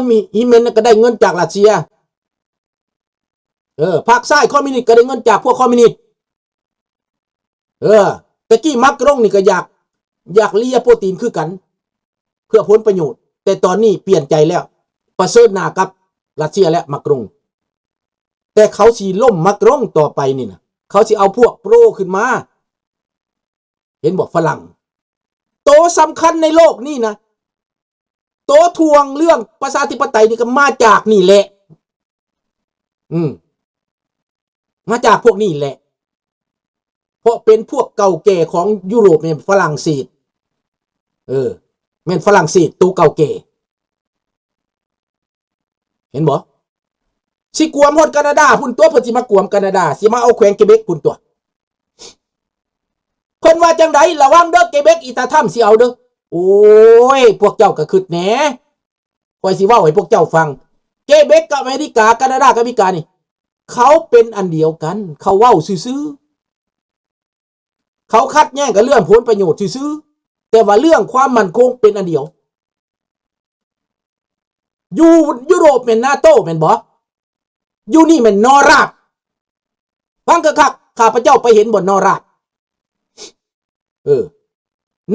มีฮิเมนก็ได้เงินจากรัสเซียพรรคซ้ายคอมมิวนิสต์ก็ได้เงินจากพวกคอมมิวนิสต์ตะกี้มักรงนี่ก็อยากเลียโปรตีนคือกันเพื่อผลประโยชน์แต่ตอนนี้เปลี่ยนใจแล้วประเสริฐหน้ากับรัสเซียและมักรงแต่เขาสิล่มมักรงต่อไปนี่นะเขาสิเอาพวกโปรขึ้นมาเห็นบอกฝรั่งโตสำคัญในโลกนี่นะโตทวงเรื่องประชาธิปไตยนี่ก็มาจากนี่แหละมาจากพวกนี้แหละเพราะเป็นพวกเก่าแก่ของยุโรปเนี่ยฝรั่งเศสแม่นฝรั่งเศสตัวเก่าแก่เห็นบ่สิกวมฮอดแคนาดาพุ่นตัวเพิ่นสิมากวมแคนาดาสิมาเอาแขวงเกเบกพุ่นตัวเพิ่นว่าจังไดระวังเด้อเกเบกอีตาถ้ำสิเอาเด้อโอ้ยพวกเจ้าก็คิดแหน่คอยสิเว้าให้พวกเจ้าฟังเกเบกกับอเมริกาแคนาดากับอเมริกานี่เขาเป็นอันเดียวกันเขาเว้าซื่อๆเขาคัดแย่งกันเรื่องผลประโยชน์ซื่อๆแต่ว่าเรื่องความมั่นคงเป็นอันเดียวอยู่ยุโรปเป็นนาโต้เป็นบ่อยู่นี่เป็นนอราดฟังคักๆข้าพเจ้าไปเห็นบ่นอราด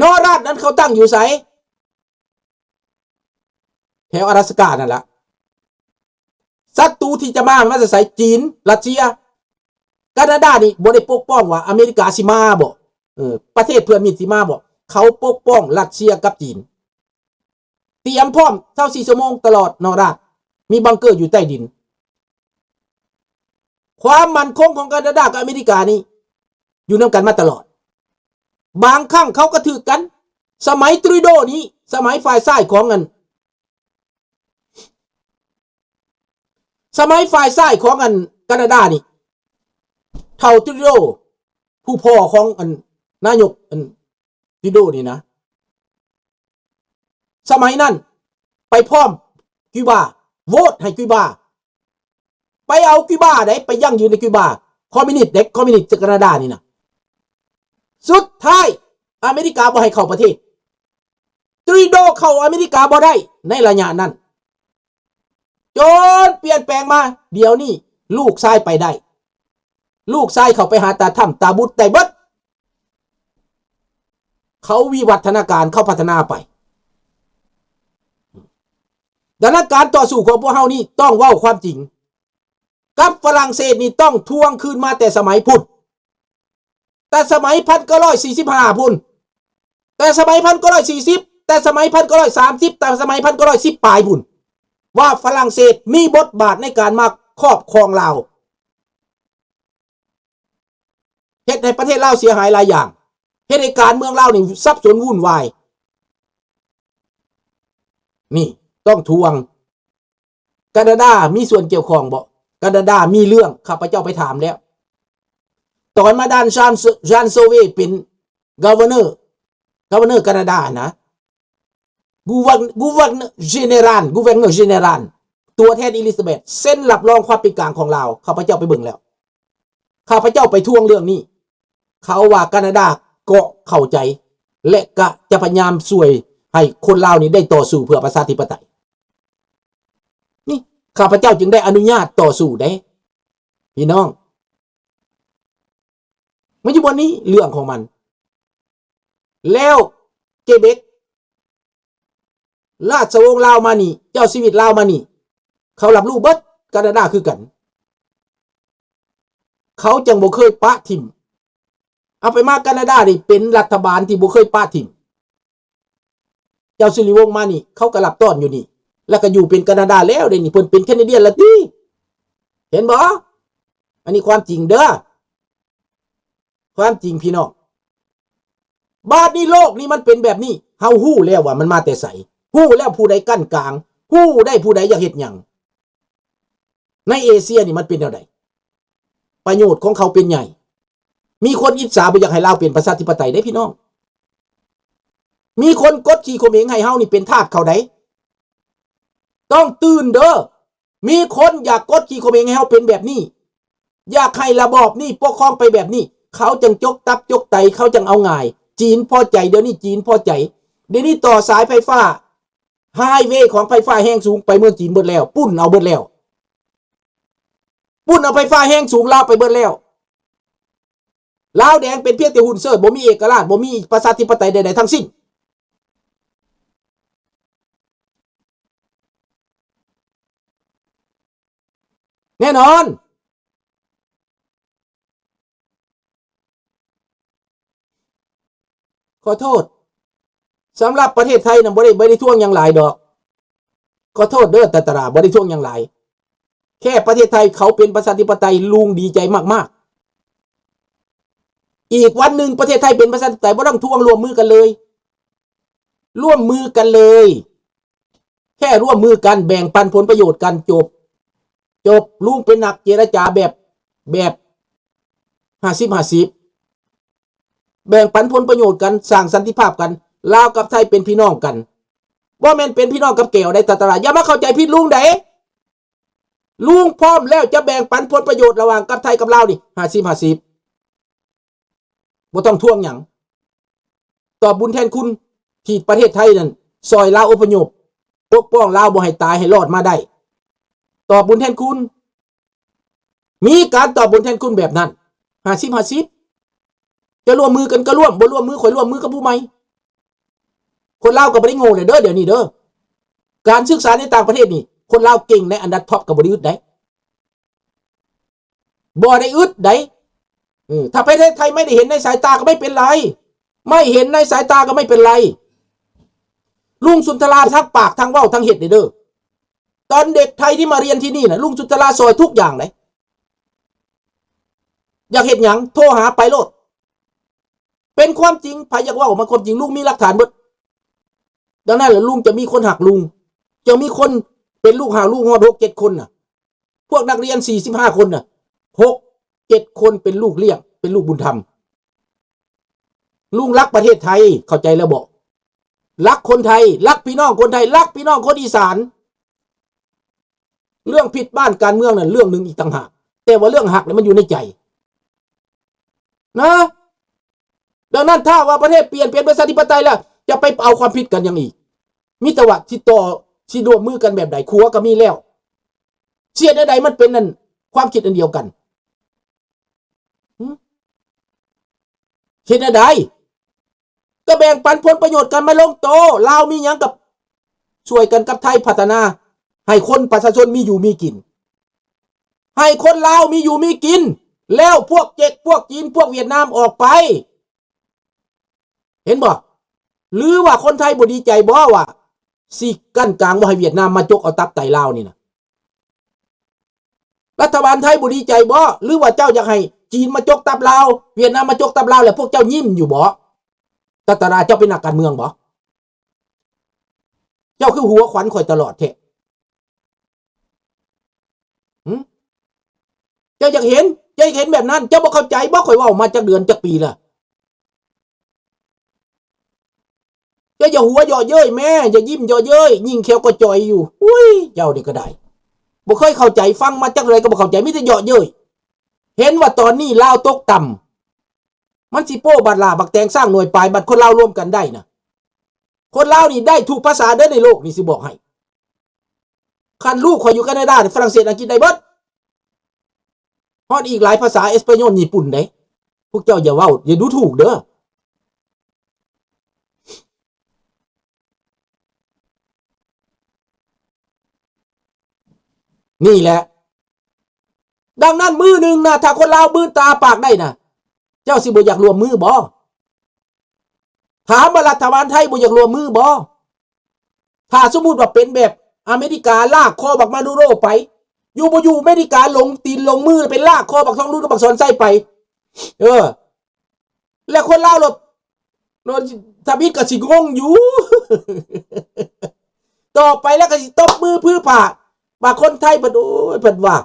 นอราดนั้นเขาตั้งอยู่ไสแถว阿拉斯加นั่นล่ะศัตรูที่จะมาจะใส่จีนรัสเซียแคนาดานี่บ่ได้ปกป้องว่าอเมริกาสิมาบ่ประเทศเพื่อนมิตรสิมาบ่เขาปกป้องรัสเซียกับจีนเตรียมพร้อม24ชั่วโมงตลอดนอราดมีบังเกอร์อยู่ใต้ดินความมั่นคงของแคนาดากับอเมริกานี่อยู่นำกันมาตลอดบางครั้งเขาก็ถือกันสมัยทรูโดนี้สมัยฝ่ายซ้ายของสมัยฝ่ายซ้ายของแคนาดานี่เท่าทรูโดผู้พ่อของนายกทรูโดนี่นะสมัยนั้นไปพร้อมคิวบาโหวตให้คิวบาไปเอาคิวบาได้ไปยั่งยืนในคิวบาคอมมิวนิสต์เด็กคอมมิวนิสต์จากแคนาดานี่นะสุดท้ายอเมริกาบ่ให้เข้าประเทศทรูโดเข้าอเมริกาบ่ได้ในระยะนั้นจนเปลี่ยนแปลงมาเดี๋ยวนี้ลูกชายไปได้ลูกชายเขาไปหาตาถ้ำตาบุตรได้เบิดเขาวิวัฒนาการเขาพัฒนาไปดังนั้นการต่อสู้ของพวกเฮานี่ต้องเว้าความจริงกับฝรั่งเศสนี่ต้องทวงคืนมาแต่สมัยพุทธแต่สมัย1945พุ่นแต่สมัย1940แต่สมัย1930แต่สมัย1910ปลายพุ่นว่าฝรั่งเศสมีบทบาทในการมาครอบครองลาวเฮ็ดให้ประเทศลาวเสียหายหลายอย่างเฮ็ดให้การเมืองลาวนี่สับสนวุ่นวายนี่ต้องทวงแคนาดามีส่วนเกี่ยวข้องบ่แคนาดามีเรื่องข้าพเจ้าไปถามแล้วตอนมาดานจานโซเวเป็นกาวเนอร์แคนาดานะกูเวอร์เนอร์เจเนรัลตัวแทนอิลิซาเบธเซ็นรับรองความเป็นกลางของลาวข้าพเจ้าไปเบิ่งแล้วข้าพเจ้าไปทวงเรื่องนี้เขาว่าแคนาดาก็เข้าใจและก็จะพยายามช่วยให้คนลาวนี้ได้ต่อสู้เพื่อประชาธิปไตยนี่ข้าพเจ้าจึงได้อนุญาตต่อสู้ได้พี่น้องไม่ใช่วันนี้เรื่องของมันแล้วเกเบกราชวงศ์ลาวมานี่เจ้าชีวิตลาวมานี่เขารับรู้เบิดแคนาดาคือกันเขาจังบ่เคยปะทิมเอาไปมาแคนาดานี่เป็นรัฐบาลที่บ่เคยปะทิมเจ้าสิริวงศ์มานี่เขาก็รับต้อนอยู่นี่แล้วก็อยู่เป็นแคนาดาแล้วเดี๋ยวนี้เพิ่นเป็นแคนาเดียนละติเห็นบ่อันนี้ความจริงเด้อความจริงพี่น้องบาดนี้โลกนี้มันเป็นแบบนี้เฮาฮู้แล้วว่ามันมาแต่ไสฮู้แล้วผู้ใดกั้นกลางฮู้ได้ผู้ใดอยากเฮ็ดหยังในเอเชียนี่มันเป็นแนวใดประโยชน์ของเขาเป็นใหญ่มีคนอิจฉาบ่อยากให้ลาวเป็นประชาธิปไตยได้พี่น้องมีคนกดขี่ข่มเหงให้เฮานี่เป็นทาสเขาได้ต้องตื่นเด้อมีคนอยากกดขี่ข่มเหงให้เฮาเป็นแบบนี้อยากให้ระบอบนี่ปกครองไปแบบนี้เขาจังจกตับจกไตเขาจังเอาง่ายจีนพอใจเดี๋ยวนี้จีนพอใจเดี๋ยวนี้ต่อสายไฟฟ้า ไฮเวย์ของไฟฟ้าแห้งสูงไปเมืองจีนเบิดแล้วปุ้นเอาเบิดแล้วปุ้นเอาไฟฟ้าแห้งสูงลาวไปเบิดแล้วลาวแดงเป็นเพียงแต่หุ่นเสิร์ชบ่มีเอกราชบ่มีประชาธิปไตยใดๆทั้งสิ้นแน่นอนขอโทษสำหรับประเทศไทยนะบ่ได้ท่วงอย่างหลายดอกขอโทษเด้อแต่ตราบ่ได้ท่วงอย่างหลายแค่ประเทศไทยเขาเป็นประชาธิปไตยลุงดีใจมากๆอีกวันหนึ่งประเทศไทยเป็นประชาธิปไตยบ่ต้องท่วงร่วมมือกันเลยร่วมมือกันเลยแค่ร่วมมือกันแบ่งปันผลประโยชน์กันจบลุงเป็นนักเจรจาแบบ50-50แบ่งปันผลประโยชน์กันสร้างสันติภาพกันลาวกับไทยเป็นพี่น้องกันว่าแม่นเป็นพี่น้องกับแก้วได้ตลาดอย่ามาเข้าใจผิดลุงเด้ลุงพร้อมแล้วจะแบ่งปันผลประโยชน์ระหว่างกับไทยกับลาวนี่50-50บ่ต้องท่วงหยังตอบบุญแทนคุณที่ประเทศไทยนั่นซอยลาวอพยพปกป้องลาวบ่ให้ตายให้รอดมาได้ตอบบุญแทนคุณมีการตอบบุญแทนคุณแบบนั้น50-50จะร่วมมือกันก็ร่วมบ่ร่วมมือข่อยร่วมมือกับผู้ใหม่คนลาวก็บ่ได้โง่เลยเด้อเดี๋ยวนี้เด้อการศึกษาในต่างประเทศนี่คนลาวเก่งในอันดับท็อปก็บ่ได้อึดได้บ่ได้อึดได้ถ้าประเทศไทยไม่ได้เห็นในสายตาก็ไม่เป็นไรไม่เห็นในสายตาก็ไม่เป็นไรลุงสุนทราทั้งปากทั้งเว้าทั้งเฮ็ดเด้อตอนเด็กไทยที่มาเรียนที่นี่น่ะลุงสุนทราซอยทุกอย่างเลยอยากเฮ็ดหยังโทรหาไปโลดเป็นความจริงไผอยากเว้ามันความจริงลุงมีหลักฐานเบิดดังนั้นแหละลุงจะมีคนหักลุงจะมีคนเป็นลูกหาลูกฮอด6-7คนน่ะพวกนักเรียน45คนน่ะ6-7คนเป็นลูกเลี้ยงเป็นลูกบุญธรรมลุงรักประเทศไทยเข้าใจแล้วบอกรักคนไทยรักพี่น้องคนไทยรักพี่น้องคนอีสานเรื่องผิดบ้านการเมืองนั่นเรื่องนึงอีกต่างหากแต่ว่าเรื่องหักเนี่ยมันอยู่ในใจนะดังนั้นถ้าว่าประเทศเปลี่ยนประชาธิปไตยแล้วจะไปเอาความผิดกันยังอีกมิตรวัดที่ต่อที่ร่วมมือกันแบบใดครัวก็มีแล้วเสียใดๆมันเป็นนั่นความคิดอันเดียวกันเห็นใดก็แบ่งปันผลประโยชน์กันมาลงโตลาวมีหยังกับช่วยกันกับไทยพัฒนาให้คนประชาชนมีอยู่มีกินให้คนลาวมีอยู่มีกินแล้วพวกเจ็กพวกจีนพวกเวียดนามออกไปเห็นบ่หรือว่าคนไทยบ่ดีใจบ่ว่าสิกั้นกลางบ่ให้เวียดนามมาจกเอาตับไตลาวนี่นะรัฐบาลไทยบ่ดีใจบ่หรือว่าเจ้าอยากให้จีนมาจกตับลาวเวียดนามมาจกตับลาวแล้วพวกเจ้ายิ้มอยู่บ่ตราเจ้าเป็นนักการเมืองบ่เจ้าคือหัวขวัญข่อยตลอดแท้เจ้าอยากเห็นแบบนั้นเจ้าบ่เข้าใจบ่ข่อยเว้ามาจักเดือนจักปีละเจ้าอย่าหัวเยาะเย้ยแม่อย่ายิ้มเยาะเย้ยยิ่งเขียวก็จ่อยอยู่อุ้ยเจ้านี่ก็ได้บ่เคยเข้าใจฟังมาจักเลยก็บ่เข้าใจมีแต่เยาะเย้ยเห็นว่าตอนนี้ลาวตกต่ำมันสิโป้บัดลาบักแตงสร้างหน่วยปลายบัดคนลาวร่วมกันได้นะคนลาวนี่ได้ทุกภาษาเด้อในโลกนี่สิบอกให้คันลูกข่อยอยู่แคนาดาฝรั่งเศสอังกฤษได้เบิดฮอดอีกหลายภาษาเอสเปญญี่ปุ่นได้พวกเจ้าอย่าเว้าอย่าดูถูกเด้อนี่แหละดังนั้นมือหนึ่งนะถ้าคนลาวมือตาปากได้นะเจ้าสิบ่อยากรวมมือบ่ถามว่ารัฐบาลไทยบ่อยากรวมมือบ่ถ้าสมมุติว่าเป็นแบบอเมริกาลากคอบักมาดูโรไปอยู่บ่อยู่อเมริกาลงตีนลงมือเป็นลากคอบักทองรุ่นกับบักสอนไส้ไปแล้วคนลาวหลบโดนทบิดก็สิงงอยู่ต่อไปแล้วก็สิตบมือพื้อผ่าบางคนไทยเพิ่นโอ้ยเพิ่นว่า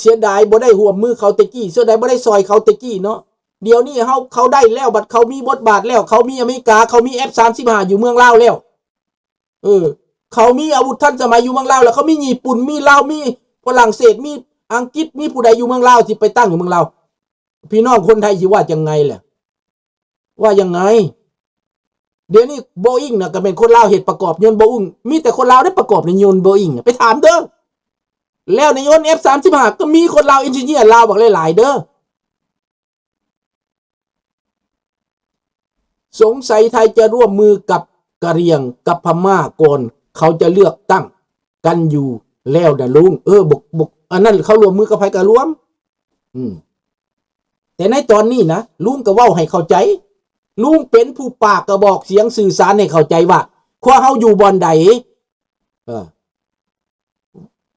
เสียดายบ่ได้ร่วมมือเขาตะกี้เสียดายบ่ได้ซอยเขาตะกี้เนาะเดี๋ยวนี้เขาได้แล้วบัดเขามีบทบาทแล้วเขามีอเมริกาเขามี F-35 อยู่เมืองลาวแล้วเขามีอาวุธทันสมัยอยู่เมืองลาวแล้วเขามีญี่ปุ่นมีลาวมีฝรั่งเศสมีอังกฤษมีผู้ใดอยู่เมืองลาวสิไปตั้งอยู่เมืองลาวพี่น้องคนไทยสิว่าจังไงแหละว่ายังไง เดี๋ยวนี้โบอิงนะก็เป็นคนลาวเหตุประกอบยนต์โบอิงมีแต่คนลาวได้ประกอบในยนต์โบอิงไปถามเด้อแล้วในยนต์ F35 ก็มีคนลาวเอนจิเนียร์ลาวบักหลายๆเด้อสงสัยไทยจะร่วมมือกับกะเหรี่ยงกับพม่าก่อนเขาจะเลือกตั้งกันอยู่แล้วนะลุงบกอันนั้นเขาร่วมมือกับไผก็ร่วมแต่ในตอนนี้นะลุงก็เว้าให้เข้าใจลุงเป็นผู้ปากกระบอกเสียงสื่อสารให้เข้าใจว่าข้อเฮาอยู่บอนใด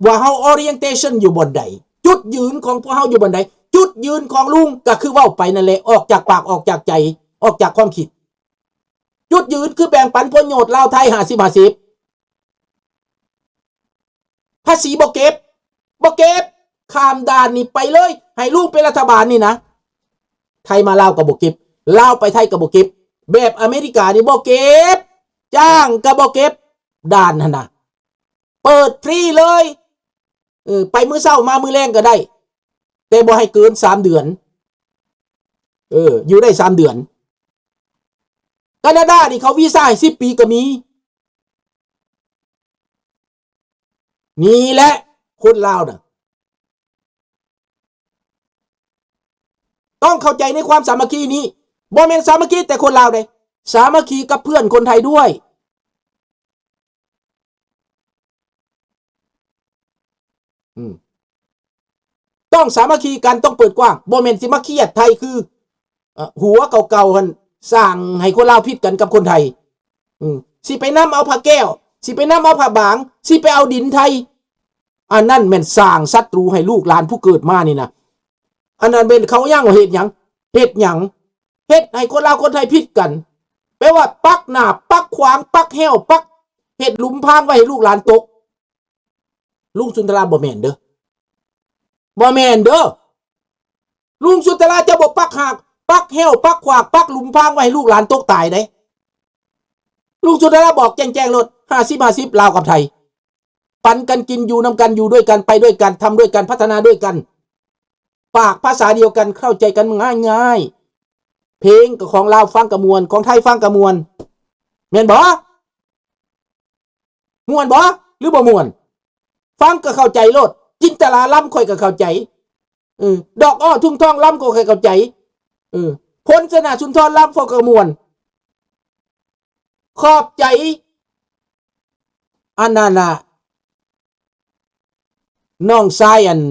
ว่าเฮา orientation อยู่บอนใดจุดยืนของพวกเฮาอยู่บอนใดจุดยืนของลุงก็คือเว้าไปนั่นแหละออกจากปากออกจากใจออกจากความคิดจุดยืนคือแบ่งปันผลประโยชน์ลาวไทย50-50ภาษีบ่เก็บข้ามด่านนี่ไปเลยให้ลุงเป็นรัฐบาลนี่นะไทยมาลาวก็บ่เก็บลาวไปไทยก็บ่เก็บแบบอเมริกานี่บ่เก็บจ้างก็บ่เก็บด่านหั่นน่ะเปิดฟรีเลยไปมื้อเช้ามามื้อแลงก็ได้แต่บ่ให้เกิน3เดือนอยู่ได้3เดือนแคนาดานี่เขาวีซ่าให้10 ปีก็มีนี่แหละคนลาวน่ะต้องเข้าใจในความสามัคคีนี้บ่แม่นสามัคคีแต่คนลาวได้สามัคคีกับเพื่อนคนไทยด้วยต้องสามัคคีกันต้องเปิดกว้างบ่แม่นสิมาเครียดไทยคือหัวเก่าๆหั่นสร้างให้คนลาวผิดกันกับคนไทยสิไปนำเอาผ้าแก้วสิไปนำเอาผ้าบางสิไปเอาดินไทยอันนั้นแม่นสร้างศัตรูให้ลูกหลานผู้เกิดมานี่นะอันนั้นเป็นเขาย่างว่าเฮ็ดหยังเฮ็ดให้คนลาวคนไทยผิดกันแปลว่าปักหน้าปักขวางปักแห้วปักเฮ็ดหลุมพรางไว้ให้ลูกหลานตกลุงสุนทราบ่แม่นเด้อลุงสุนทราจะบ่ปักหักปักแห้วปักขวางปักหลุมพรางไว้ให้ลูกหลานตกตายได้ลุงสุนทราบอกแจ้งๆรถ50-50ลาวกับไทยปันกันกินอยู่นำกันอยู่ด้วยกันไปด้วยกันทำด้วยกันพัฒนาด้วยกันปากภาษาเดียวกันเข้าใจกันง่ายๆเพลงกับของลาวฟังกับมวลของไทยฟังกับมวลแม่นบ่ม่วนบ่หรือบ่ม่วนฟังก็เข้าใจโลดจินตลาล้ำค่อยก็เข้าใจดอกอ้อทุ่งทองล้ำก็ค่อยเข้าใจพลสนาสุนทรล้ำฟอกกับมวลขอบใจอันนั้นน่ะน้องชายอัน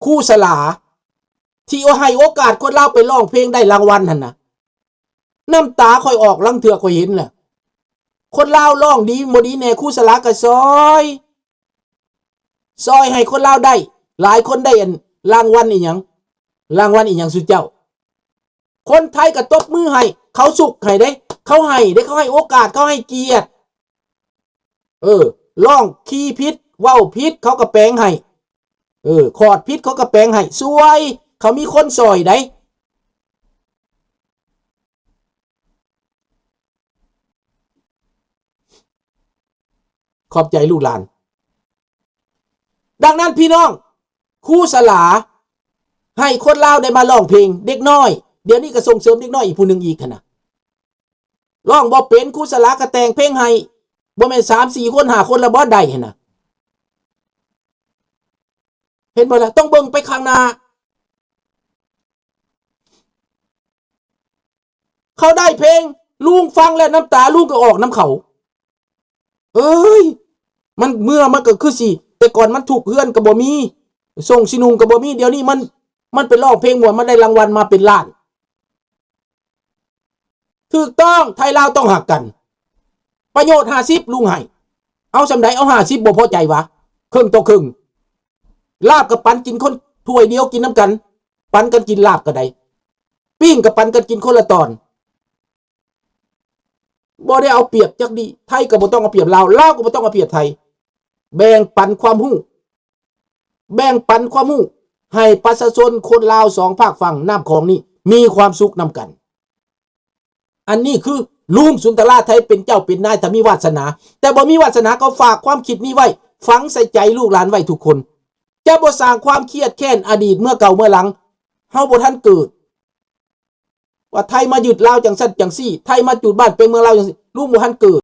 คู่สลาที่ให้โอกาสคนลาวไปร้องเพลงได้รางวัลหั่นน่ะน้ำตาค่อยออกลังเถื่อค่อยเห็นน่ะคนลาวร้องดีบ่ดีแน่คู่สลาก็ซอยให้คนลาวได้หลายคนได้อันรางวัลอีหยังสุดเจ้าคนไทยก็ตบมือให้เขาสุขให้ได้เขาให้โอกาสเขาให้เกียรติร้องคีย์ผิดเว้าผิดเขาก็แปลงให้คอร์ดผิดเขาก็แปลงให้สวยเขามีคนซอยได้ขอบใจลูกหลานดังนั้นพี่น้องครูสลาให้คนลาวได้มาร้องเพลงเด็กน้อยเดี๋ยวนี้ก็ส่งเสริมเด็กน้อยอีกผู้นึงอีกนะร้องบ่เป็นครูสลาก็แต่งเพลงให้บ่แม่น3-4 คน5 คนละบ่ได้หั่นน่ะเห็นบ่ล่ะต้องเบิ่งไปข้างหน้าเขาได้เพลงลุงฟังแล้วน้ำตาลุงก็ออกน้ำเขามันเมื่อมันก็คือสิแต่ก่อนมันถูกเฮือนก็บ่มีส่งสินุงก็บ่มีเดี๋ยวนี้มันไปร้องเพลงม่วนมันได้รางวัลมาเป็นล้านถูกต้องไทยลาวต้องหักกันประโยชน์50ลุงให้เอาสำใดเอา50บ่พอใจวะครึ่งต่อครึ่งลาบกับปันกินคนถ้วยเดียวกินน้ำกันปันกันกินลาบก็ได้ปิ้งกับปันกันกินคนละตอนบ่ได้เอาเปรียบจักดีไทยก็บ่ต้องเอาเปรียบลาวก็บ่ต้องเอาเปรียบไทยแบ่งปันความรู้ให้ประชาชนคนลาว2 ภาคฝั่งน้ำของนี่มีความสุขนำกันอันนี้คือลุงสุนทราไทยเป็นเจ้าเป็นนายถ้ามีวาสนาแต่บ่มีวาสนาก็ฝากความคิดนี้ไว้ฝังใส่ใจลูกหลานไว้ทุกคนจะบ่สร้างความเครียดแค้นอดีตเมื่อเก่าเมื่อหลังเฮาบ่ทันเกิด ว่าไทยมายึดลาวจังซั่นจังซี่ไทยมาจุดบ้านเป็นเมืองลาวจังซี่ลูกบ่ทันเกิด